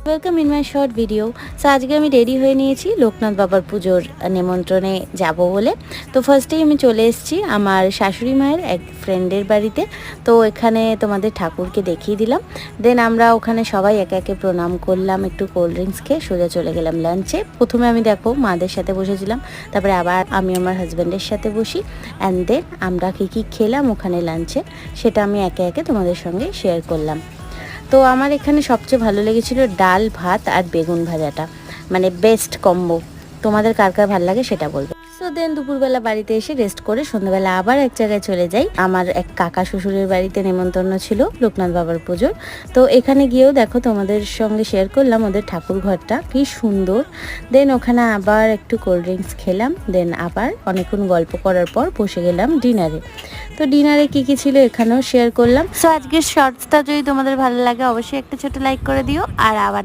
Welcome in my short video. So আজকে আমি ready হয়ে নিয়েছি লোকনাথ বাবার পুজোর নিমন্ত্রণে যাব বলে। তো ফার্স্টেই আমি চলে এসেছি আমার শাশুড়ি মায়ের এক ফ্রেন্ডের বাড়িতে। তো এখানে তোমাদের ঠাকুরকে দেখিয়ে দিলাম। দেন আমরা ওখানে সবাই একে একে প্রণাম করলাম, একটু কোল্ড ড্রিঙ্কস খেয়ে সোজা চলে গেলাম লাঞ্চে। প্রথমে আমি দেখো মাদের সাথে বসেছিলাম, তারপরে আবার আমি আমার হাজব্যান্ডের সাথে বসি। অ্যান্ড দেন আমরা কী খেলাম ওখানে লাঞ্চে সেটা আমি একে একে তোমাদের সঙ্গে শেয়ার করলাম। তো আমার এখানে সবচেয়ে ভালো লেগেছিল ডাল ভাত আর বেগুন ভাজাটা, মানে বেস্ট কম্বো। তোমাদের কার কার ভালো লাগে সেটা বলবে। সো দেন দুপুরবেলা বাড়িতে এসে রেস্ট করে সন্ধ্যাবেলা আবার এক জায়গায় চলে যাই। আমার এক কাকা শ্বশুরের বাড়িতে নেমন্তন্ন ছিল লোকনাথ বাবার পুজোর। তো এখানে গিয়েও দেখো তোমাদের সঙ্গে শেয়ার করলাম ওদের ঠাকুর ঘরটা কি সুন্দর। দেন ওখানে আবার একটু কোল্ড ড্রিঙ্কস খেলাম, দেন আবার অনেকক্ষণ গল্প করার পর বসে গেলাম ডিনারে। তো ডিনারে কি ছিল এখানেও শেয়ার করলাম। সো আজকের শর্টসটা যদি তোমাদের ভালো লাগে অবশ্যই একটা ছোট লাইক করে দিও। আর আবার